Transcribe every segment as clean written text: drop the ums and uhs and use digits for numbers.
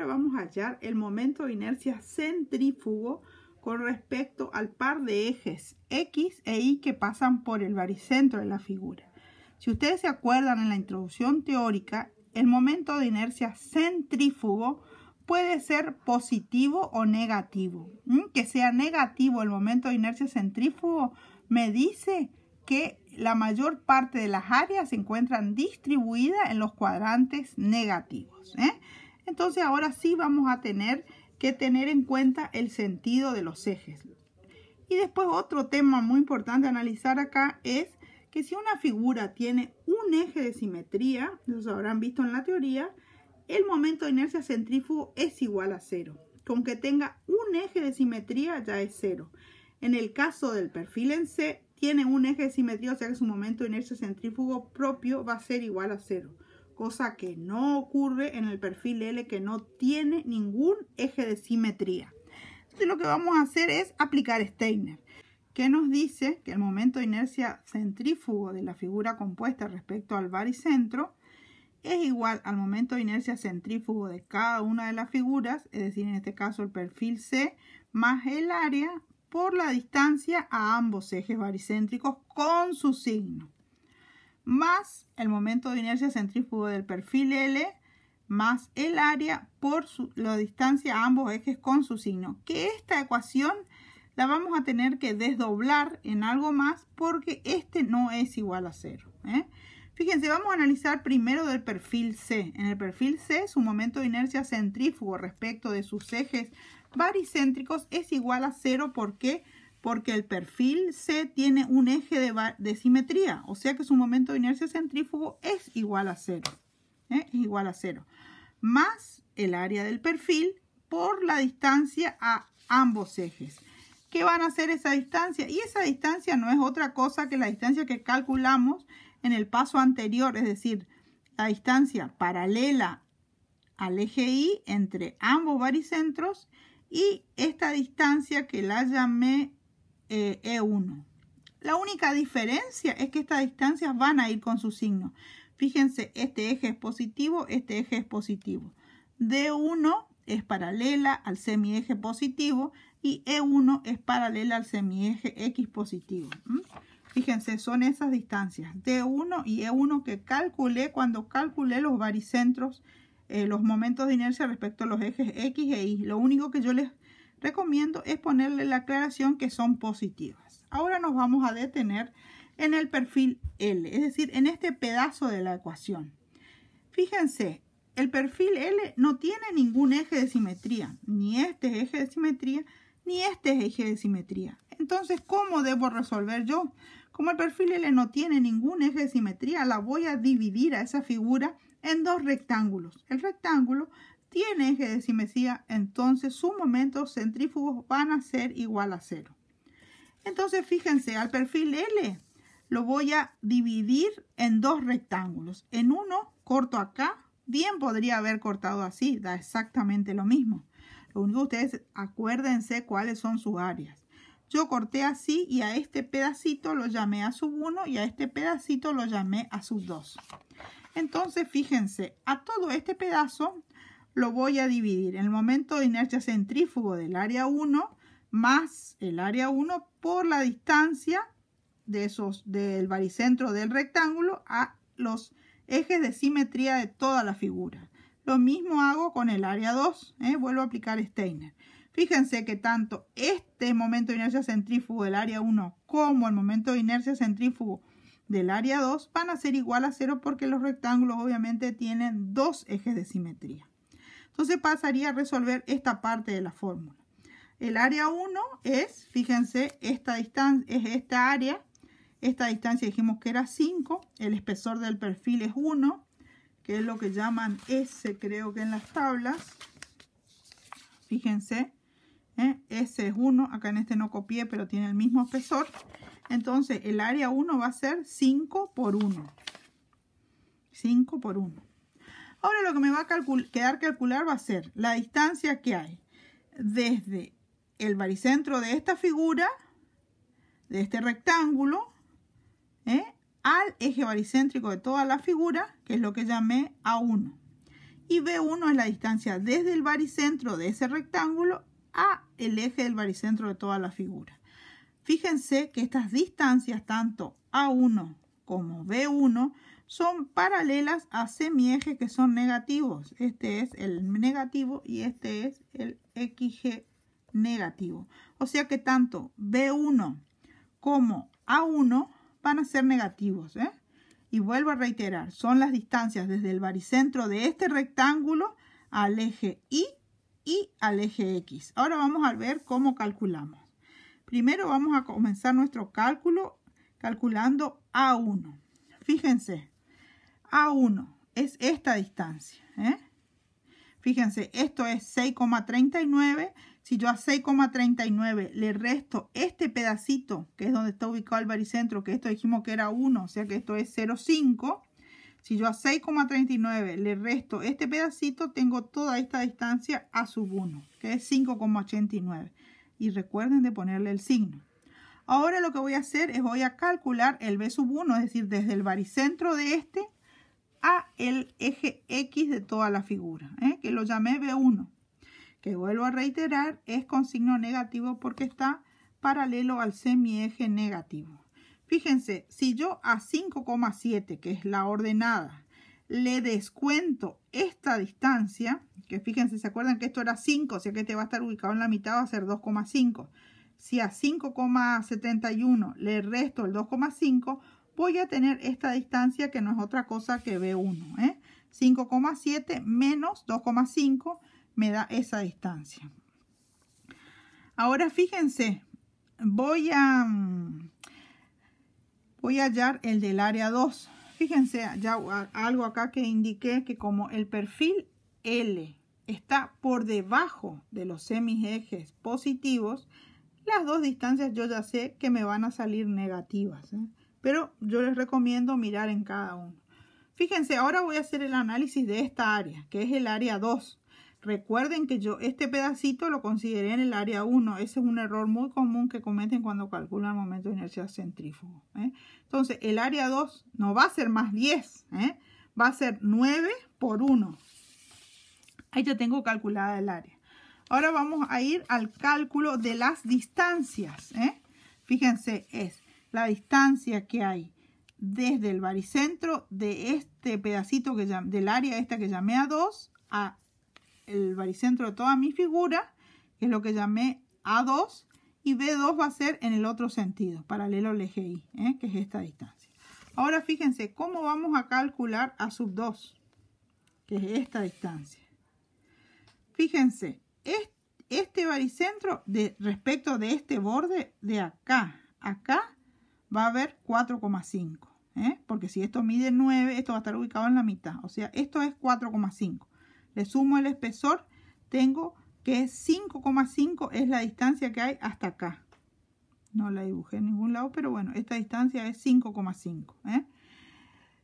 vamos a hallar el momento de inercia centrífugo con respecto al par de ejes X e Y que pasan por el baricentro de la figura. Si ustedes se acuerdan en la introducción teórica, el momento de inercia centrífugo puede ser positivo o negativo. Que sea negativo el momento de inercia centrífugo me dice que la mayor parte de las áreas se encuentran distribuidas en los cuadrantes negativos. Entonces ahora sí vamos a tener que tener en cuenta el sentido de los ejes. Y después otro tema muy importante a analizar acá es que si una figura tiene un eje de simetría, lo habrán visto en la teoría, el momento de inercia centrífugo es igual a 0. Con que tenga un eje de simetría ya es 0. En el caso del perfil en C, tiene un eje de simetría, o sea que su momento de inercia centrífugo propio va a ser igual a 0. Cosa que no ocurre en el perfil L, que no tiene ningún eje de simetría. Entonces lo que vamos a hacer es aplicar Steiner, que nos dice que el momento de inercia centrífugo de la figura compuesta respecto al baricentro es igual al momento de inercia centrífugo de cada una de las figuras, es decir, en este caso el perfil C, más el área por la distancia a ambos ejes baricéntricos con su signo, más el momento de inercia centrífugo del perfil L, más el área por la distancia a ambos ejes con su signo. Que esta ecuación la vamos a tener que desdoblar en algo más porque este no es igual a 0. Fíjense, vamos a analizar primero del perfil C. En el perfil C, su momento de inercia centrífugo respecto de sus ejes baricéntricos es igual a 0. ¿Por qué? Porque el perfil C tiene un eje de simetría, o sea que su momento de inercia centrífugo es igual a 0. Es igual a 0. Más el área del perfil por la distancia a ambos ejes. ¿Qué van a hacer esa distancia? Y esa distancia no es otra cosa que la distancia que calculamos en el paso anterior, es decir, la distancia paralela al eje Y entre ambos baricentros y esta distancia que la llamé E1. La única diferencia es que estas distancias van a ir con su signo. Fíjense, este eje es positivo, este eje es positivo. D1 es paralela al semieje positivo y E1 es paralela al semieje X positivo. Fíjense, son esas distancias D1 y E1 que calculé cuando calculé los baricentros, los momentos de inercia respecto a los ejes X e Y. Lo único que yo les recomiendo es ponerle la aclaración que son positivas. Ahora nos vamos a detener en el perfil L, es decir, en este pedazo de la ecuación. Fíjense, el perfil L no tiene ningún eje de simetría, ni este eje de simetría, ni este eje de simetría. Entonces, ¿cómo debo resolver yo? Como el perfil L no tiene ningún eje de simetría, la voy a dividir a esa figura en dos rectángulos. El rectángulo tiene eje de simetría, entonces sus momentos centrífugos van a ser igual a 0. Entonces, fíjense, al perfil L lo voy a dividir en dos rectángulos. En uno corto acá, bien podría haber cortado así, da exactamente lo mismo. Lo único que ustedes acuérdense cuáles son sus áreas. Yo corté así y a este pedacito lo llamé a sub 1 y a este pedacito lo llamé a sub 2. Entonces, fíjense, a todo este pedazo lo voy a dividir en el momento de inercia centrífugo del área 1 más el área 1 por la distancia del baricentro del rectángulo a los ejes de simetría de toda la figura. Lo mismo hago con el área 2, vuelvo a aplicar Steiner. Fíjense que tanto este momento de inercia centrífugo del área 1 como el momento de inercia centrífugo del área 2 van a ser igual a 0 porque los rectángulos obviamente tienen dos ejes de simetría. Entonces pasaría a resolver esta parte de la fórmula. El área 1 es, fíjense, esta distancia es esta área. Esta distancia dijimos que era 5. El espesor del perfil es 1, que es lo que llaman S, creo que en las tablas. Fíjense, S es 1. Acá en este no copié, pero tiene el mismo espesor. Entonces, el área 1 va a ser 5 por 1. 5 por 1. Ahora lo que me va a quedar calcular va a ser la distancia que hay desde el baricentro de esta figura, de este rectángulo, al eje baricéntrico de toda la figura, que es lo que llamé A1. Y B1 es la distancia desde el baricentro de ese rectángulo a el eje del baricentro de toda la figura. Fíjense que estas distancias, tanto A1 como B1, son paralelas a semiejes que son negativos. Este es el negativo y este es el XG negativo. O sea que tanto B1 como A1 van a ser negativos, Y vuelvo a reiterar, son las distancias desde el baricentro de este rectángulo al eje Y y al eje X. Ahora vamos a ver cómo calculamos. Primero vamos a comenzar nuestro cálculo calculando A1. Fíjense, A1 es esta distancia, Fíjense, esto es 6,39. Si yo a 6,39 le resto este pedacito, que es donde está ubicado el baricentro, que esto dijimos que era 1, o sea que esto es 0,5. Si yo a 6,39 le resto este pedacito, tengo toda esta distancia a sub 1, que es 5,89. Y recuerden de ponerle el signo. Ahora lo que voy a hacer es voy a calcular el B sub 1, es decir, desde el baricentro de este a el eje X de toda la figura, que lo llamé B1, que vuelvo a reiterar es con signo negativo porque está paralelo al semieje negativo. Fíjense, si yo a 5,7, que es la ordenada, le descuento esta distancia, que fíjense, ¿se acuerdan que esto era 5? O sea que este va a estar ubicado en la mitad, va a ser 2,5. Si a 5,71 le resto el 2,5, voy a tener esta distancia que no es otra cosa que B1. 5,7 menos 2,5 me da esa distancia. Ahora fíjense, voy a hallar el del área 2. Fíjense, ya algo acá que indiqué que como el perfil L está por debajo de los semiejes positivos, las dos distancias yo ya sé que me van a salir negativas, pero yo les recomiendo mirar en cada uno. Fíjense, ahora voy a hacer el análisis de esta área, que es el área 2. Recuerden que yo este pedacito lo consideré en el área 1. Ese es un error muy común que cometen cuando calculan el momento de inercia centrífugo. Entonces, el área 2 no va a ser más 10. Va a ser 9 por 1. Ahí ya tengo calculada el área. Ahora vamos a ir al cálculo de las distancias. Fíjense, es la distancia que hay desde el baricentro de este pedacito del área esta que llamé A2 a el baricentro de toda mi figura, que es lo que llamé A2, y B2 va a ser en el otro sentido, paralelo al eje Y, que es esta distancia. Ahora fíjense cómo vamos a calcular A sub 2, que es esta distancia. Fíjense, este baricentro respecto de este borde de acá, va a haber 4,5, porque si esto mide 9, esto va a estar ubicado en la mitad, o sea, esto es 4,5. Le sumo el espesor, tengo que 5,5 es la distancia que hay hasta acá. No la dibujé en ningún lado, pero bueno, esta distancia es 5,5.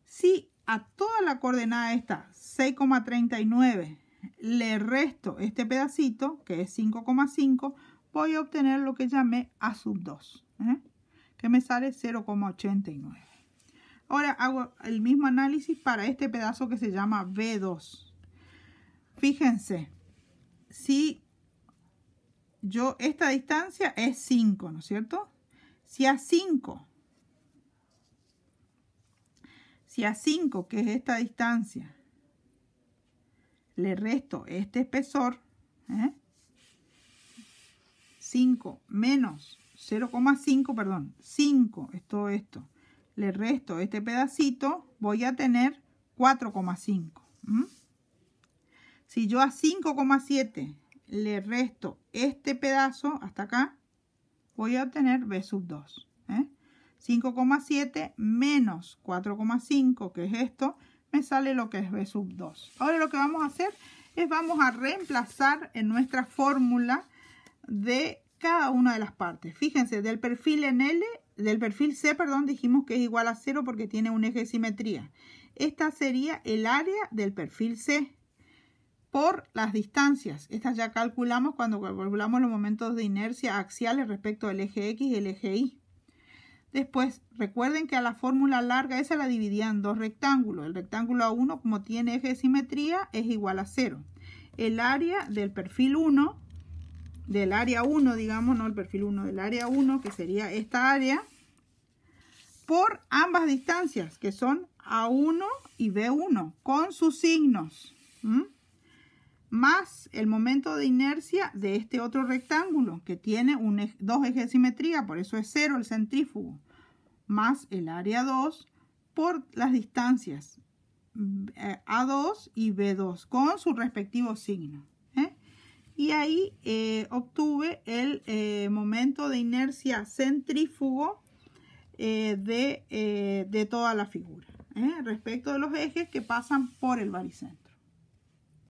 Si a toda la coordenada esta 6,39 le resto este pedacito, que es 5,5, voy a obtener lo que llamé A sub 2, que me sale 0,89. Ahora hago el mismo análisis para este pedazo que se llama B2. Fíjense, si yo esta distancia es 5, ¿no es cierto? Si a 5, que es esta distancia, le resto este espesor, 5 menos 0,5, perdón, 5 es todo esto, le resto este pedacito, voy a tener 4,5. Si yo a 5,7 le resto este pedazo hasta acá, voy a obtener B sub 2. 5,7 menos 4,5, que es esto, me sale lo que es B sub 2. Ahora lo que vamos a hacer es vamos a reemplazar en nuestra fórmula de cada una de las partes. Fíjense, del perfil C, perdón, dijimos que es igual a 0 porque tiene un eje de simetría. Esta sería el área del perfil C por las distancias. Estas ya calculamos cuando calculamos los momentos de inercia axiales respecto al eje X y el eje Y. Después, recuerden que a la fórmula larga esa la dividía en dos rectángulos. El rectángulo A1, como tiene eje de simetría, es igual a 0. El área del perfil 1, del área 1, digamos, no el perfil 1, del área 1, que sería esta área, por ambas distancias, que son A1 y B1, con sus signos. Más el momento de inercia de este otro rectángulo que tiene dos ejes de simetría, por eso es 0 el centrífugo, más el área 2 por las distancias A2 y B2 con su respectivo signo. Y ahí obtuve el momento de inercia centrífugo de toda la figura respecto de los ejes que pasan por el baricentro.